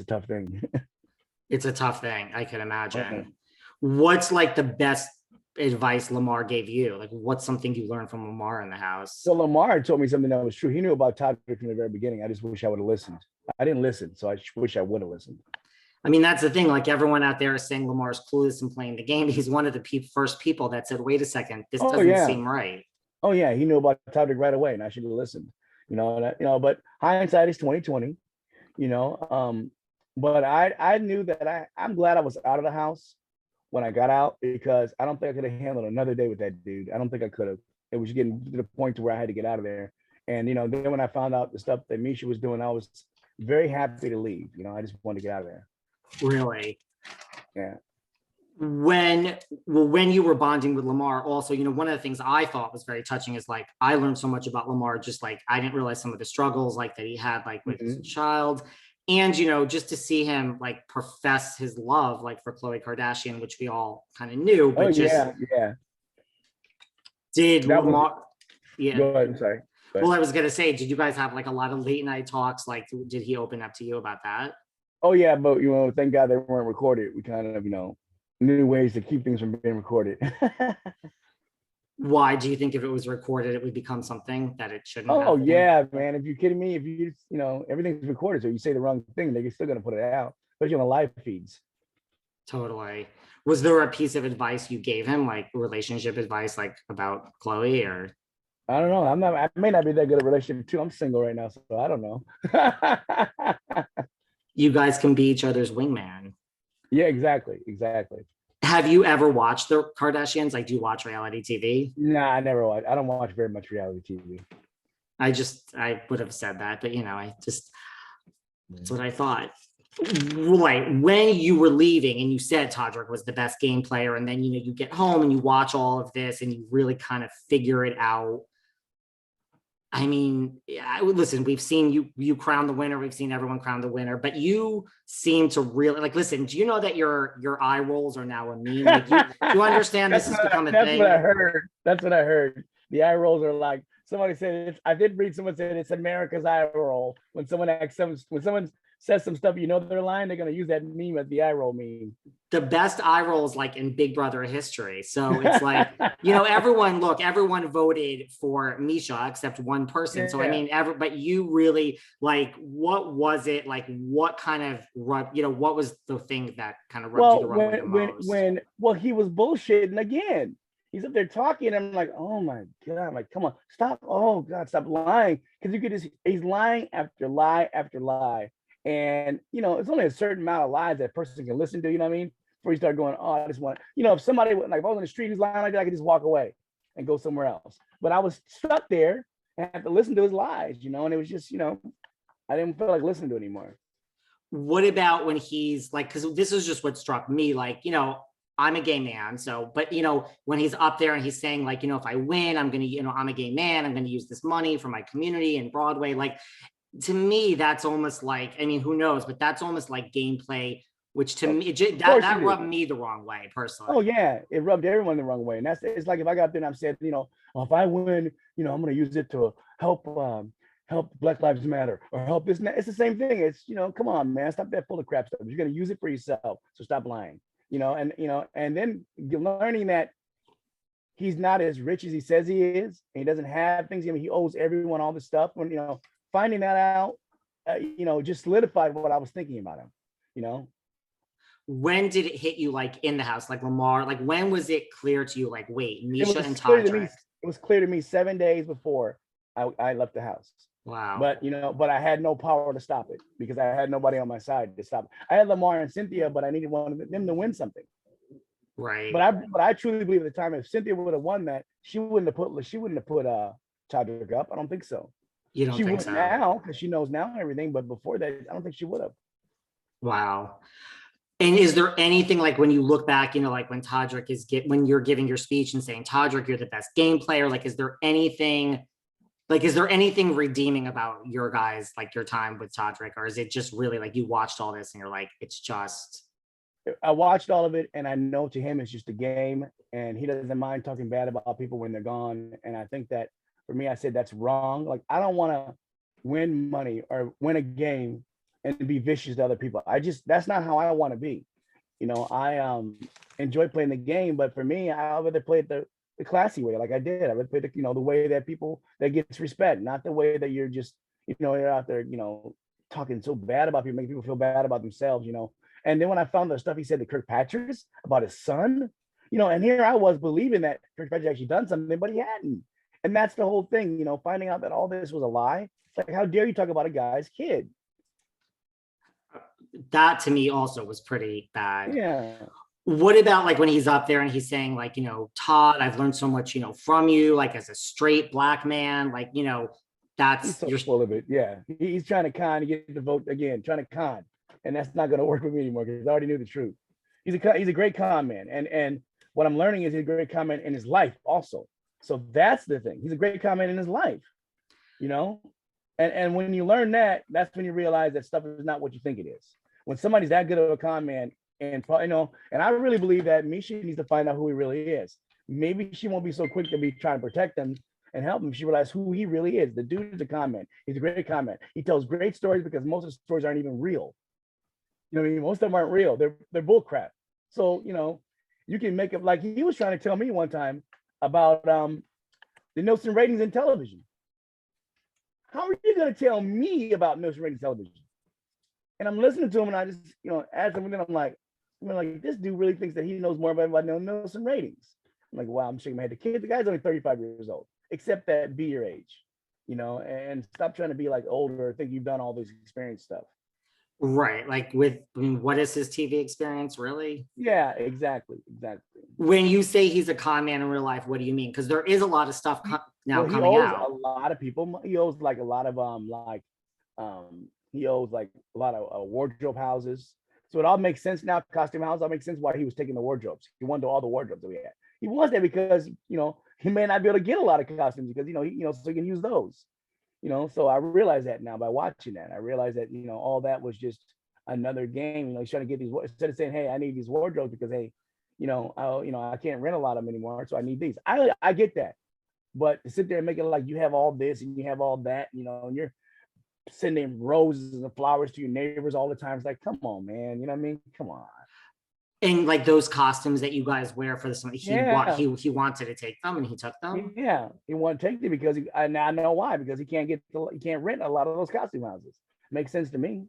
a tough thing. It's a tough thing, I can imagine. Okay. What's like the best advice Lamar gave you? Like, what's something you learned from Lamar in the house? So Lamar told me something that was true. He knew about Todrick from the very beginning. I just wish I would have listened. I didn't listen, so I wish I would have listened. I mean, that's the thing. Like, everyone out there is saying Lamar's clueless in playing the game. He's one of the first people that said, wait a second, this doesn't seem right. Oh yeah, he knew about Todrick right away, and I should have listened. But hindsight is 2020. But I knew that I'm glad I was out of the house when I got out, because I don't think I could have handled another day with that dude. I don't think I could have. It was getting to the point to where I had to get out of there. And then when I found out the stuff that Misha was doing, I was very happy to leave. I just wanted to get out of there. Really? Yeah. When you were bonding with Lamar, also, one of the things I thought was very touching is like, I learned so much about Lamar, just like, I didn't realize some of the struggles like that he had, like with his child. And, just to see him like profess his love, like for Khloe Kardashian, which we all kind of knew, but yeah. Did that Lamar, Go ahead, I'm sorry. Well, I was going to say, did you guys have like a lot of late night talks? Like, did he open up to you about that? Oh yeah, but thank God they weren't recorded. We kind of, knew ways to keep things from being recorded. Why do you think if it was recorded, it would become something that it shouldn't? Oh yeah, man. If you're kidding me, if you everything's recorded, so you say the wrong thing, they're still gonna put it out, especially on the live feeds. Totally. Was there a piece of advice you gave him, like relationship advice, like about Khloe, or? I don't know. I may not be that good at relationship too. I'm single right now, so I don't know. You guys can be each other's wingman. Yeah, exactly. Have you ever watched the Kardashians? Like, do you watch reality TV? Nah, I never watch. I don't watch very much reality TV. I would have said that, but that's what I thought. Like, when you were leaving and you said Todrick was the best game player, and then you get home and you watch all of this and you really kind of figure it out. I mean, listen, we've seen you crown the winner. We've seen everyone crown the winner, but you seem to really listen. Do you know that your eye rolls are now a meme? Like, you understand this has become a thing? That's what I heard. The eye rolls are like, somebody said, I did read someone said it's America's eye roll. When someone says some stuff, they're lying, they're going to use that meme as the eye roll meme. The best eye rolls like in Big Brother history. So it's like, everyone voted for Misha except one person. Yeah. So, I mean, but you really, like, what was it? Like, what kind of, what was the thing that kind of rubbed you the wrong way the most? He was bullshitting again. He's up there talking, and I'm like, oh my God, I'm like, come on, stop. Oh God, stop lying. Because he's lying after lie after lie. And, it's only a certain amount of lies that a person can listen to, you know what I mean? Before you start going, oh, I just want, if somebody, like if I was on the street, he's lying like that, I could just walk away and go somewhere else. But I was stuck there and had to listen to his lies, and it was just, I didn't feel like listening to it anymore. What about when he's like, because this is just what struck me, like, I'm a gay man. So, but, when he's up there and he's saying like, if I win, I'm going to, I'm a gay man, I'm going to use this money for my community and Broadway, like, to me, that's almost like, I mean, who knows, but that's almost like gameplay, which to me, that rubbed me the wrong way personally. Oh yeah, it rubbed everyone the wrong way. And it's like, if I got there and I'm saying, if I win, I'm going to use it to help Black Lives Matter or help this. It's the same thing. It's, come on, man, stop that full of crap stuff. You're going to use it for yourself. So stop lying, and then you're learning that he's not as rich as he says he is. And he doesn't have things. I mean, he owes everyone all this stuff. When, finding that out, just solidified what I was thinking about him, When did it hit you, like in the house, like Lamar, like when was it clear to you, like, wait, Misha and Todrick? It was clear to me 7 days before I left the house. Wow. But I had no power to stop it because I had nobody on my side to stop it. I had Lamar and Cynthia, but I needed one of them to win something. Right. But I truly believe at the time, if Cynthia would have won that, she wouldn't have put Todrick up. I don't think so. You don't think so? Now, because she knows now everything, but before that, I don't think she would have. Wow. And is there anything, like when you look back, like when Todrick when you're giving your speech and saying, Todrick, you're the best game player, like, is there anything redeeming about your guys, like your time with Todrick, or is it just really like you watched all this and you're like, it's just? I watched all of it, and I know to him it's just a game, and he doesn't mind talking bad about people when they're gone. And I think that for me, I said that's wrong. Like, I don't want to win money or win a game and to be vicious to other people. That's not how I want to be. I enjoy playing the game, but for me, I rather play it the classy way, like I did. I would play the way that people that gets respect, not the way that you're just, you're out there, talking so bad about people, making people feel bad about themselves, And then when I found the stuff he said to Kirkpatrick about his son, and here I was believing that Kirkpatrick actually done something, but he hadn't. And that's the whole thing, finding out that all this was a lie. Like, how dare you talk about a guy's kid? That to me also was pretty bad. Yeah. What about like when he's up there and he's saying like, Todd, I've learned so much, from you, like as a straight Black man, like, that's he's so full of it. Yeah. He's trying to con to get the vote again, trying to con. And that's not going to work with me anymore because I already knew the truth. He's a great con man. And what I'm learning is he's a great con man in his life also. So that's the thing. He's a great con man in his life, And when you learn that, that's when you realize that stuff is not what you think it is. When somebody's that good of a con man, and and I really believe that Misha needs to find out who he really is. Maybe she won't be so quick to be trying to protect him and help him. She realizes who he really is. The dude is a con man. He's a great con man. He tells great stories because most of the stories aren't even real. What I mean? Most of them aren't real. They're bull crap. So, you can make it like he was trying to tell me one time about the Nielsen ratings in television. How are you going to tell me about Nielsen ratings television? And I'm listening to him and I just, ask him, and then I'm like, this dude really thinks that he knows more about Nielsen ratings. I'm like, wow, I'm shaking my head. The guy's only 35 years old, except that be your age, and stop trying to be like older or think you've done all this experience stuff. Right. Like what is his TV experience really? Yeah, exactly. When you say he's a con man in real life, what do you mean? Because there is a lot of stuff now coming out. A lot of people. He owes like a lot of he owes like a lot of wardrobe houses. So it all makes sense now. Costume house all makes sense why he was taking the wardrobes. He wanted all the wardrobes that we had. He wants that because he may not be able to get a lot of costumes because so he can use those. So I realize that now by watching that. I realize that all that was just another game. He's trying to get these instead of saying, hey, I need these wardrobes because hey, I can't rent a lot of them anymore, so I need these. I get that, but to sit there and make it like you have all this and you have all that, and you're sending roses and flowers to your neighbors all the time. It's like, come on, man. You know what I mean? Come on. And like those costumes that you guys wear for the summer, he wanted to take them and he took them. Yeah, he wanted to take them because I know why, because he can't rent a lot of those costume houses. Makes sense to me.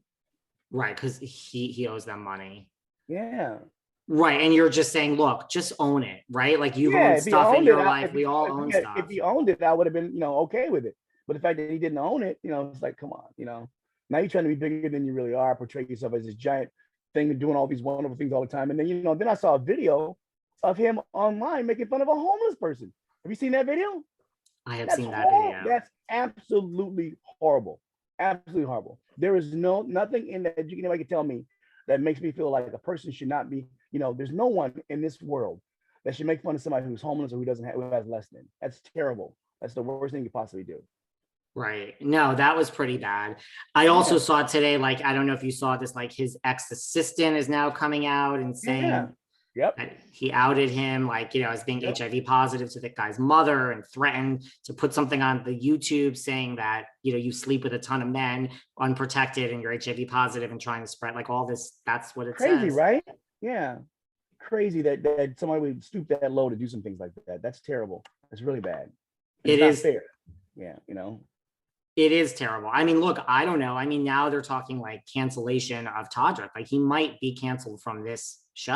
Right, because he owes them money. Yeah. Right, and you're just saying, look, just own it, right? Like you've owned stuff in your life. We all own stuff. If he owned it, I would have been, okay with it. But the fact that he didn't own it, it's like, come on, now you're trying to be bigger than you really are, portray yourself as this giant thing and doing all these wonderful things all the time. And then, then I saw a video of him online making fun of a homeless person. Have you seen that video? I have seen that video. That's absolutely horrible. Absolutely horrible. There is nothing in that anybody can tell me that makes me feel like a person should not be, there's no one in this world that should make fun of somebody who's homeless or who has less than. That's terrible. That's the worst thing you could possibly do. Right. No, that was pretty bad. I also saw today, like, I don't know if you saw this, like his ex-assistant is now coming out and saying that he outed him, like, as being HIV positive to the guy's mother and threatened to put something on the YouTube saying that, you sleep with a ton of men unprotected and you're HIV positive and trying to spread like all this. That's what it says. Crazy, right? Yeah. Crazy that somebody would stoop that low to do some things like that. That's terrible. That's really bad. It's not fair. Yeah. It is terrible. I mean, look, I don't know. I mean, now they're talking like cancellation of Todrick. Like he might be canceled from this show.